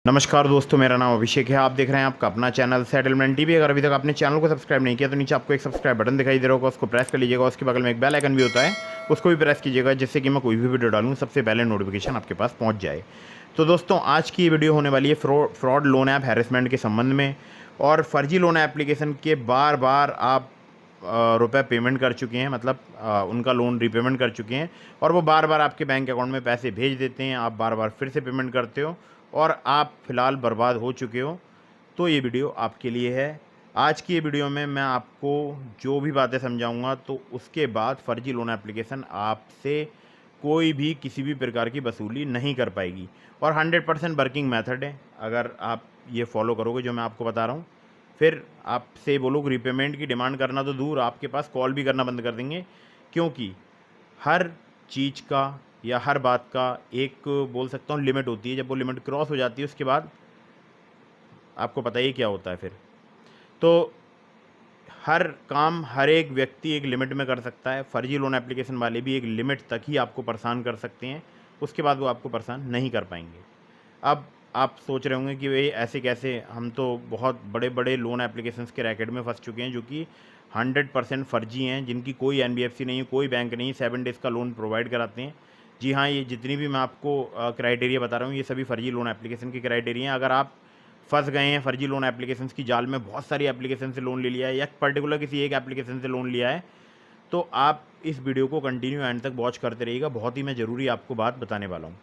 नमस्कार दोस्तों, मेरा नाम अभिषेक है। आप देख रहे हैं आपका अपना चैनल सेटलमेंट टीवी। अगर अभी तक आपने चैनल को सब्सक्राइब नहीं किया तो नीचे आपको एक सब्सक्राइब बटन दिखाई दे रहा होगा, उसको प्रेस कर लीजिएगा। उसके बगल में एक बेल आइकन भी होता है, उसको भी प्रेस कीजिएगा, जिससे कि मैं कोई भी वीडियो डालूँ सबसे पहले नोटिफिकेशन आपके पास पहुँच जाए। तो दोस्तों, आज की ये वीडियो होने वाली है फ्रॉड लोन ऐप हैरेसमेंट के संबंध में। और फर्जी लोन एप्लीकेशन के बार बार आप रुपए पेमेंट कर चुके हैं, मतलब उनका लोन रीपेमेंट कर चुके हैं, और वो बार बार आपके बैंक अकाउंट में पैसे भेज देते हैं, आप बार बार फिर से पेमेंट करते हो और आप फ़िलहाल बर्बाद हो चुके हो। तो ये वीडियो आपके लिए है। आज की ये वीडियो में मैं आपको जो भी बातें समझाऊंगा, तो उसके बाद फ़र्जी लोन एप्लीकेशन आपसे कोई भी किसी भी प्रकार की वसूली नहीं कर पाएगी। और 100% वर्किंग मेथड है। अगर आप ये फॉलो करोगे जो मैं आपको बता रहा हूँ, फिर आपसे वो लोग रीपेमेंट की डिमांड करना तो दूर, आपके पास कॉल भी करना बंद कर देंगे। क्योंकि हर चीज़ का या हर बात का एक, बोल सकता हूँ, लिमिट होती है। जब वो लिमिट क्रॉस हो जाती है, उसके बाद आपको पता ही क्या होता है फिर। तो हर काम हर एक व्यक्ति एक लिमिट में कर सकता है। फ़र्जी लोन एप्लीकेशन वाले भी एक लिमिट तक ही आपको परेशान कर सकते हैं, उसके बाद वो आपको परेशान नहीं कर पाएंगे। अब आप सोच रहे होंगे कि भाई ऐसे कैसे, हम तो बहुत बड़े बड़े लोन एप्लीकेशंस के रैकेट में फंस चुके हैं जो कि 100% फ़र्जी हैं, जिनकी कोई एनबीएफसी नहीं है, कोई बैंक नहीं, 7 डेज़ का लोन प्रोवाइड कराते हैं। जी हाँ, ये जितनी भी मैं आपको क्राइटेरिया बता रहा हूँ, ये सभी फ़र्जी लोन एप्लीकेशन के क्राइटेरिया हैं। अगर आप फंस गए हैं फ़र्जी लोन एप्लीकेशंस की जाल में, बहुत सारी एप्लीकेशन से लोन ले लिया है या पर्टिकुलर किसी एक एप्लीकेशन से लोन लिया है, तो आप इस वीडियो को कंटिन्यू एंड तक वॉच करते रहिएगा। बहुत ही मैं ज़रूरी आपको बात बताने वाला हूँ।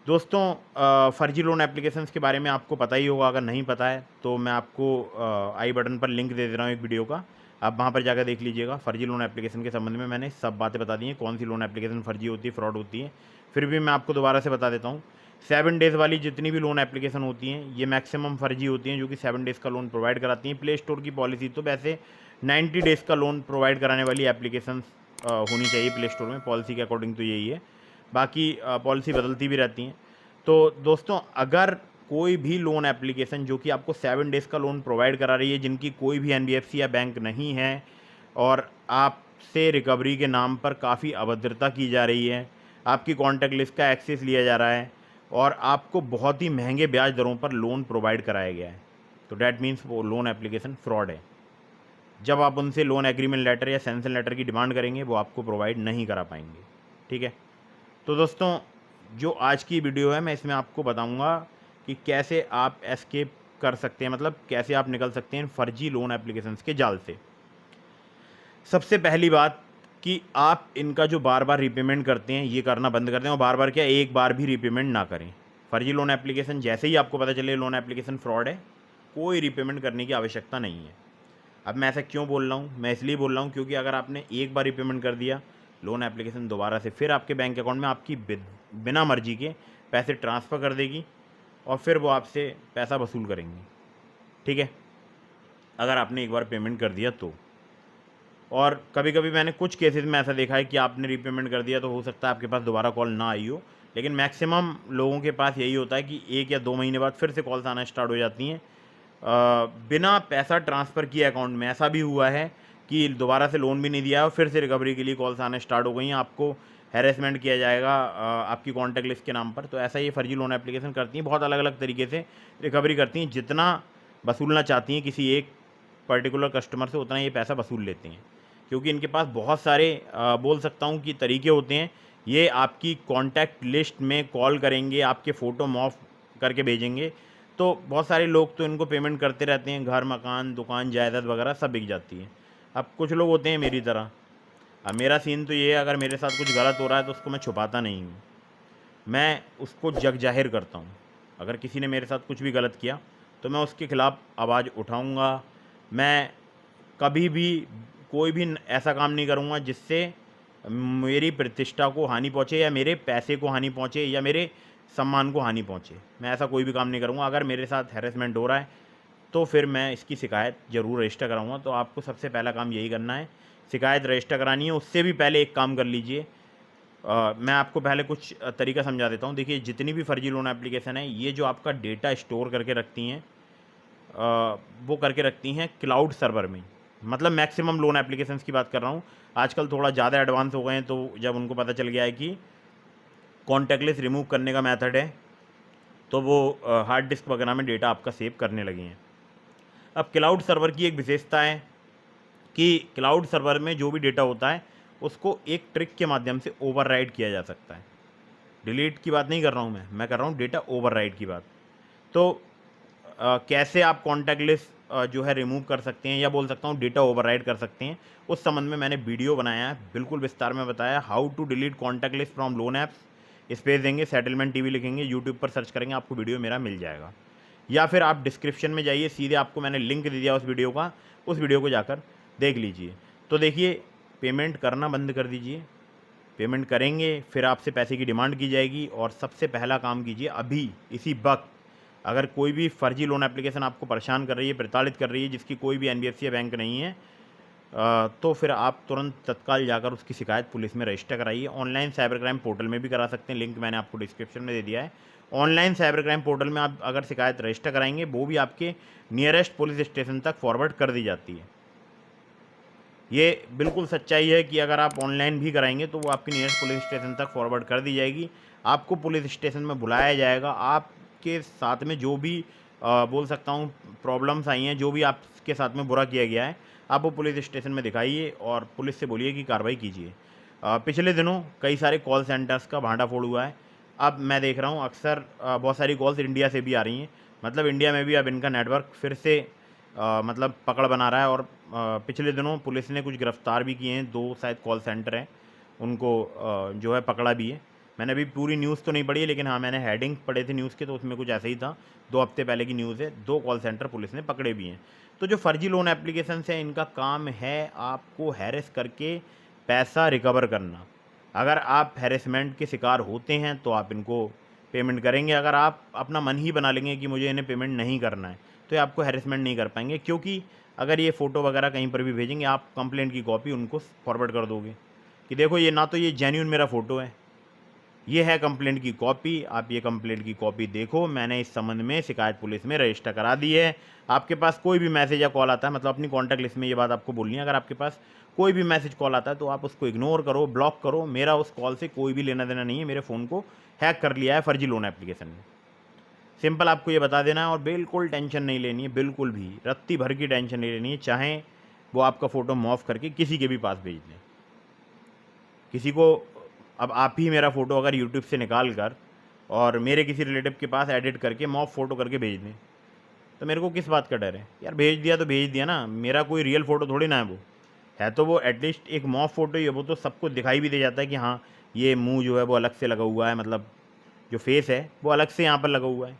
दोस्तों, फ़र्जी लोन एप्लीकेशंस के बारे में आपको पता ही होगा। अगर नहीं पता है तो मैं आपको आई बटन पर लिंक दे रहा हूँ एक वीडियो का, आप वहाँ पर जाकर देख लीजिएगा। फ़र्जी लोन एप्लीकेशन के संबंध में मैंने सब बातें बता दी हैं, कौन सी लोन एप्लीकेशन फ़र्जी होती है, फ्रॉड होती है। फिर भी मैं आपको दोबारा से बता देता हूँ। 7 डेज़ वाली जितनी भी लोन एप्लीकेशन होती हैं, ये मैक्सिमम फ़र्जी होती हैं, जो कि 7 डेज़ का लोन प्रोवाइड कराती हैं। प्ले स्टोर की पॉलिसी तो वैसे 90 डेज़ का लोन प्रोवाइड कराने वाली एप्लीकेशंस होनी चाहिए प्ले स्टोर में, पॉलिसी के अकॉर्डिंग तो यही है। बाकी पॉलिसी बदलती भी रहती हैं। तो दोस्तों, अगर कोई भी लोन एप्लीकेशन जो कि आपको 7 डेज़ का लोन प्रोवाइड करा रही है, जिनकी कोई भी एनबीएफसी या बैंक नहीं है, और आपसे रिकवरी के नाम पर काफ़ी अभद्रता की जा रही है, आपकी कॉन्टैक्ट लिस्ट का एक्सेस लिया जा रहा है, और आपको बहुत ही महंगे ब्याज दरों पर लोन प्रोवाइड कराया गया है, तो डैट मीन्स वो लोन एप्लीकेशन फ्रॉड है। जब आप उनसे लोन एग्रीमेंट लेटर या सैंक्शन लेटर की डिमांड करेंगे, वो आपको प्रोवाइड नहीं करा पाएंगे। ठीक है। तो दोस्तों, जो आज की वीडियो है, मैं इसमें आपको बताऊंगा कि कैसे आप एस्केप कर सकते हैं, मतलब कैसे आप निकल सकते हैं फ़र्जी लोन एप्लीकेशंस के जाल से। सबसे पहली बात कि आप इनका जो बार बार रीपेमेंट करते हैं, ये करना बंद कर दें, और बार बार क्या, एक बार भी रीपेमेंट ना करें। फ़र्जी लोन एप्लीकेशन जैसे ही आपको पता चले लोन एप्लीकेशन फ्रॉड है, कोई रीपेमेंट करने की आवश्यकता नहीं है। अब मैं ऐसा क्यों बोल रहा हूँ, मैं इसलिए बोल रहा हूँ क्योंकि अगर आपने एक बार रीपेमेंट कर दिया, लोन एप्लीकेशन दोबारा से फिर आपके बैंक अकाउंट में आपकी बिना मर्जी के पैसे ट्रांसफ़र कर देगी, और फिर वो आपसे पैसा वसूल करेंगी। ठीक है, अगर आपने एक बार पेमेंट कर दिया तो। और कभी कभी मैंने कुछ केसेस में ऐसा देखा है कि आपने रीपेमेंट कर दिया तो हो सकता है आपके पास दोबारा कॉल ना आई हो, लेकिन मैक्सिमम लोगों के पास यही होता है कि 1 या 2 महीने बाद फिर से कॉल्स आना स्टार्ट हो जाती हैं, बिना पैसा ट्रांसफ़र किए अकाउंट में। ऐसा भी हुआ है कि दोबारा से लोन भी नहीं दिया और फिर से रिकवरी के लिए कॉल्स आने स्टार्ट हो गई हैं, आपको हैरेसमेंट किया जाएगा आपकी कॉन्टैक्ट लिस्ट के नाम पर। तो ऐसा ये फ़र्जी लोन एप्लीकेशन करती हैं, बहुत अलग अलग तरीके से रिकवरी करती हैं। जितना वसूलना चाहती हैं किसी एक पर्टिकुलर कस्टमर से, उतना ये पैसा वसूल लेते हैं, क्योंकि इनके पास बहुत सारे बोल सकता हूँ कि तरीके होते हैं। ये आपकी कॉन्टैक्ट लिस्ट में कॉल करेंगे, आपके फ़ोटो मॉफ करके भेजेंगे, तो बहुत सारे लोग तो इनको पेमेंट करते रहते हैं, घर, मकान, दुकान, जायदाद वगैरह सब बिक जाती है। अब कुछ लोग होते हैं मेरी तरह। अब मेरा सीन तो ये है, अगर मेरे साथ कुछ गलत हो रहा है तो उसको मैं छुपाता नहीं हूँ, मैं उसको जग जाहिर करता हूँ। अगर किसी ने मेरे साथ कुछ भी गलत किया तो मैं उसके ख़िलाफ़ आवाज़ उठाऊँगा। मैं कभी भी कोई भी ऐसा काम नहीं करूँगा जिससे मेरी प्रतिष्ठा को हानि पहुँचे, या मेरे पैसे को हानि पहुँचे, या मेरे सम्मान को हानि पहुँचे। मैं ऐसा कोई भी काम नहीं करूँगा। अगर मेरे साथ हैरेसमेंट हो रहा है तो फिर मैं इसकी शिकायत ज़रूर रजिस्टर कराऊँगा। तो आपको सबसे पहला काम यही करना है, शिकायत रजिस्टर करानी है। उससे भी पहले एक काम कर लीजिए, मैं आपको पहले कुछ तरीका समझा देता हूँ। देखिए, जितनी भी फ़र्जी लोन एप्लीकेशन है, ये जो आपका डेटा स्टोर करके रखती हैं, वो करके रखती हैं क्लाउड सर्वर में। मतलब मैक्सिमम लोन एप्लीकेशंस की बात कर रहा हूँ। आजकल थोड़ा ज़्यादा एडवांस हो गए हैं, तो जब उनको पता चल गया है कि कॉन्टैक्ट लिस्ट रिमूव करने का मेथड है, तो वो हार्ड डिस्क वगैरह में डेटा आपका सेव करने लगे हैं। अब क्लाउड सर्वर की एक विशेषता है कि क्लाउड सर्वर में जो भी डेटा होता है उसको एक ट्रिक के माध्यम से ओवरराइड किया जा सकता है। डिलीट की बात नहीं कर रहा हूँ मैं कर रहा हूँ डेटा ओवरराइड की बात। तो कैसे आप कॉन्टैक्ट लिस्ट जो है रिमूव कर सकते हैं या बोल सकता हूँ डेटा ओवरराइड कर सकते हैं, उस संबंध में मैंने वीडियो बनाया है, बिल्कुल विस्तार में बताया how to delete contact list from loan apps. Space देंगे, सेटलमेंट टीवी लिखेंगे, यूट्यूब पर सर्च करेंगे, आपको वीडियो मेरा मिल जाएगा। या फिर आप डिस्क्रिप्शन में जाइए, सीधे आपको मैंने लिंक दे दिया उस वीडियो का, उस वीडियो को जाकर देख लीजिए। तो देखिए, पेमेंट करना बंद कर दीजिए। पेमेंट करेंगे फिर आपसे पैसे की डिमांड की जाएगी। और सबसे पहला काम कीजिए अभी इसी वक्त, अगर कोई भी फर्जी लोन एप्लीकेशन आपको परेशान कर रही है, प्रताड़ित कर रही है, जिसकी कोई भी एनबीएफसी या बैंक नहीं है, तो फिर आप तुरंत तत्काल जाकर उसकी शिकायत पुलिस में रजिस्टर कराइए। ऑनलाइन साइबर क्राइम पोर्टल में भी करा सकते हैं, लिंक मैंने आपको डिस्क्रिप्शन में दे दिया है। ऑनलाइन साइबर क्राइम पोर्टल में आप अगर शिकायत रजिस्टर कराएंगे, वो भी आपके नियरेस्ट पुलिस स्टेशन तक फॉरवर्ड कर दी जाती है। ये बिल्कुल सच्चाई है कि अगर आप ऑनलाइन भी कराएंगे तो वो आपके नियरेस्ट पुलिस स्टेशन तक फॉरवर्ड कर दी जाएगी। आपको पुलिस स्टेशन में बुलाया जाएगा। आपके साथ में जो भी बोल सकता हूँ प्रॉब्लम्स आई हैं, जो भी आपके साथ में बुरा किया गया है, आप वो पुलिस स्टेशन में दिखाइए और पुलिस से बोलिए कि कार्रवाई कीजिए। पिछले दिनों कई सारे कॉल सेंटर्स का भांडाफोड़ हुआ है। अब मैं देख रहा हूँ अक्सर बहुत सारी कॉल्स इंडिया से भी आ रही हैं, मतलब इंडिया में भी अब इनका नेटवर्क फिर से मतलब पकड़ बना रहा है। और पिछले दिनों पुलिस ने कुछ गिरफ्तार भी किए हैं, 2 शायद कॉल सेंटर हैं, उनको जो है पकड़ा भी है। मैंने अभी पूरी न्यूज़ तो नहीं पढ़ी है, लेकिन हाँ मैंने हेडिंग पढ़े थे न्यूज़ के, तो उसमें कुछ ऐसा ही था। 2 हफ्ते पहले की न्यूज़ है, 2 कॉल सेंटर पुलिस ने पकड़े भी हैं। तो जो फर्जी लोन एप्लीकेशंस हैं, इनका काम है आपको हैरेस करके पैसा रिकवर करना। अगर आप हैरेसमेंट के शिकार होते हैं तो आप इनको पेमेंट करेंगे। अगर आप अपना मन ही बना लेंगे कि मुझे इन्हें पेमेंट नहीं करना है, तो ये आपको हैरेसमेंट नहीं कर पाएंगे। क्योंकि अगर ये फ़ोटो वगैरह कहीं पर भी भेजेंगे, आप कंप्लेंट की कॉपी उनको फॉरवर्ड कर दोगे कि देखो ये ना तो ये जेन्युइन मेरा फ़ोटो है, ये है कंप्लेंट की कॉपी, आप ये कंप्लेंट की कॉपी देखो, मैंने इस संबंध में शिकायत पुलिस में रजिस्टर करा दी है। आपके पास कोई भी मैसेज या कॉल आता है, मतलब अपनी कॉन्टैक्ट लिस्ट में ये बात आपको बोलनी है, अगर आपके पास कोई भी मैसेज कॉल आता है तो आप उसको इग्नोर करो, ब्लॉक करो। मेरा उस कॉल से कोई भी लेना देना नहीं है, मेरे फ़ोन को हैक कर लिया है फर्जी लोन एप्लीकेशन ने। सिंपल आपको ये बता देना है और बिल्कुल टेंशन नहीं लेनी है, बिल्कुल भी रत्ती भर की टेंशन नहीं लेनी है। चाहे वो आपका फ़ोटो मॉर्फ करके किसी के भी पास भेज दें, किसी को, अब आप ही मेरा फ़ोटो अगर यूट्यूब से निकाल कर और मेरे किसी रिलेटिव के पास एडिट करके मॉर्फ फ़ोटो करके भेज दें, तो मेरे को किस बात का डर है यार? भेज दिया तो भेज दिया ना, मेरा कोई रियल फ़ोटो थोड़ी ना है वो। है तो वो एटलीस्ट एक मॉर्फ फ़ोटो ही है, वो तो सबको दिखाई भी दे जाता है कि हाँ ये मुँह जो है वो अलग से लगा हुआ है, मतलब जो फेस है वो अलग से यहाँ पर लगा हुआ है।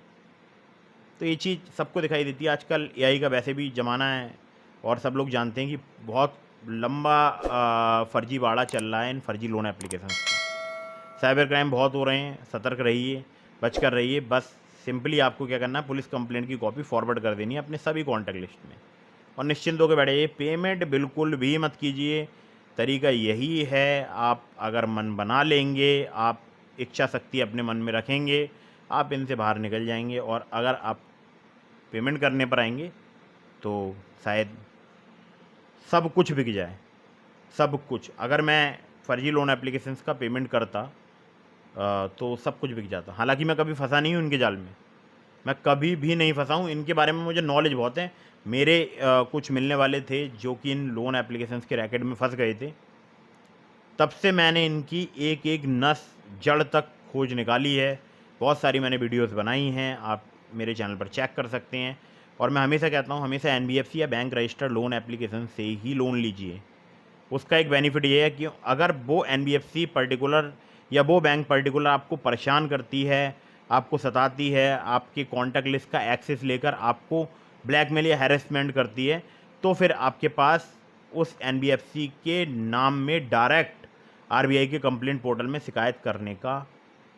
तो ये चीज़ सबको दिखाई देती है। आजकल एआई का वैसे भी ज़माना है और सब लोग जानते हैं कि बहुत लंबा फर्जीवाड़ा चल रहा है इन फर्जी लोन एप्लीकेशंस का। साइबर क्राइम बहुत हो रहे हैं, सतर्क रहिए, बच कर रहिए। बस सिंपली आपको क्या करना है, पुलिस कंप्लेंट की कॉपी फॉरवर्ड कर देनी है अपने सभी कॉन्टैक्ट लिस्ट में और निश्चिंत होकर बैठिए। पेमेंट बिल्कुल भी मत कीजिए, तरीका यही है। आप अगर मन बना लेंगे, आप इच्छा शक्ति अपने मन में रखेंगे, आप इनसे बाहर निकल जाएंगे। और अगर आप पेमेंट करने पर आएंगे तो शायद सब कुछ बिक जाए, सब कुछ। अगर मैं फ़र्जी लोन एप्लीकेशंस का पेमेंट करता तो सब कुछ बिक जाता। हालांकि मैं कभी फंसा नहीं हूँ इनके जाल में, मैं कभी भी नहीं फंसा हूँ। इनके बारे में मुझे नॉलेज बहुत है। मेरे कुछ मिलने वाले थे जो कि इन लोन एप्लीकेशंस के रैकेट में फंस गए थे, तब से मैंने इनकी एक एक नस जड़ तक खोज निकाली है। बहुत सारी मैंने वीडियोस बनाई हैं, आप मेरे चैनल पर चेक कर सकते हैं। और मैं हमेशा कहता हूँ, हमेशा एनबीएफसी या बैंक रजिस्टर्ड लोन एप्लीकेशन से ही लोन लीजिए। उसका एक बेनिफिट ये है कि अगर वो एनबीएफसी पर्टिकुलर या वो बैंक पर्टिकुलर आपको परेशान करती है, आपको सताती है, आपके कॉन्टैक्ट लिस्ट का एक्सेस लेकर आपको ब्लैकमेल या हैरेसमेंट करती है, तो फिर आपके पास उस एनबीएफसी के नाम में डायरेक्ट आरबीआई के कंप्लेंट पोर्टल में शिकायत करने का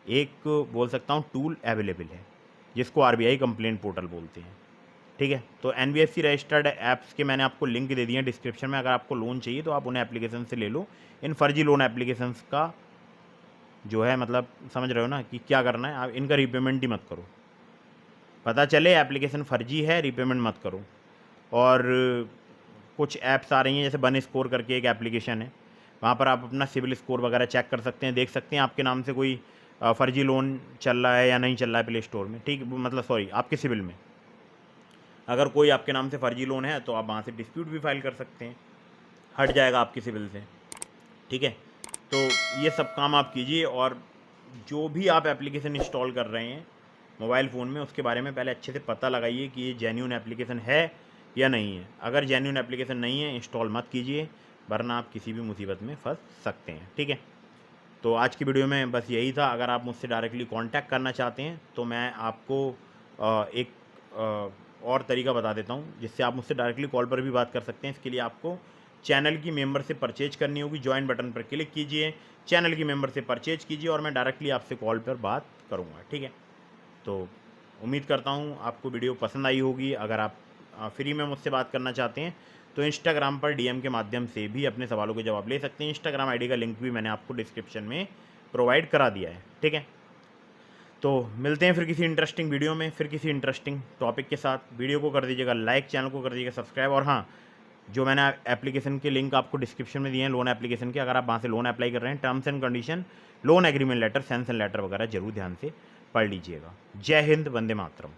एक बोल सकता हूँ टूल अवेलेबल है, जिसको आरबीआई कंप्लेंट पोर्टल बोलते हैं। ठीक है, तो एनबीएफसी रजिस्टर्ड ऐप्स के मैंने आपको लिंक दे दिए हैं डिस्क्रिप्शन में। अगर आपको लोन चाहिए तो आप उन्हें एप्लीकेशन से ले लो। इन फर्जी लोन एप्लीकेशंस का जो है मतलब समझ रहे हो ना कि क्या करना है। आप इनका रीपेमेंट ही मत करो, पता चले एप्लीकेशन फर्जी है, रीपेमेंट मत करो। और कुछ ऐप्स आ रही हैं, जैसे वन स्कोर करके एक एप्लीकेशन है, वहाँ पर आप अपना सिविल स्कोर वगैरह चेक कर सकते हैं, देख सकते हैं आपके नाम से कोई फ़र्जी लोन चल रहा है या नहीं चल रहा है प्ले स्टोर में, ठीक, मतलब सॉरी आपके सिविल में अगर कोई आपके नाम से फ़र्जी लोन है तो आप वहाँ से डिस्प्यूट भी फाइल कर सकते हैं, हट जाएगा आपकी सिविल से, ठीक है। तो ये सब काम आप कीजिए, और जो भी आप एप्लीकेशन इंस्टॉल कर रहे हैं मोबाइल फ़ोन में उसके बारे में पहले अच्छे से पता लगाइए कि ये जेन्युइन एप्लीकेशन है या नहीं है। अगर जेन्युइन एप्लीकेशन नहीं है इंस्टॉल मत कीजिए, वरना आप किसी भी मुसीबत में फंस सकते हैं, ठीक है। तो आज की वीडियो में बस यही था। अगर आप मुझसे डायरेक्टली कांटेक्ट करना चाहते हैं तो मैं आपको एक और तरीका बता देता हूं जिससे आप मुझसे डायरेक्टली कॉल पर भी बात कर सकते हैं। इसके लिए आपको चैनल की मेंबरशिप परचेज करनी होगी। ज्वाइन बटन पर क्लिक कीजिए, चैनल की मेंबरशिप परचेज कीजिए और मैं डायरेक्टली आपसे कॉल पर बात करूँगा, ठीक है। तो उम्मीद करता हूँ आपको वीडियो पसंद आई होगी। अगर आप फ्री में मुझसे बात करना चाहते हैं तो इंस्टाग्राम पर डीएम के माध्यम से भी अपने सवालों के जवाब ले सकते हैं। इंस्टाग्राम आईडी का लिंक भी मैंने आपको डिस्क्रिप्शन में प्रोवाइड करा दिया है, ठीक है। तो मिलते हैं फिर किसी इंटरेस्टिंग वीडियो में, फिर किसी इंटरेस्टिंग टॉपिक के साथ। वीडियो को कर दीजिएगा लाइक, चैनल को कर दीजिएगा सब्सक्राइब, और हाँ, जो मैंने एप्लीकेशन के लिंक आपको डिस्क्रिप्शन में दिए हैं लोन एप्लीकेशन के, अगर आप वहाँ से लोन अप्लाई कर रहे हैं, terms and condition, loan agreement letter, sanction letter वगैरह जरूर ध्यान से पढ़ लीजिएगा। जय हिंद, वंदे मातरम।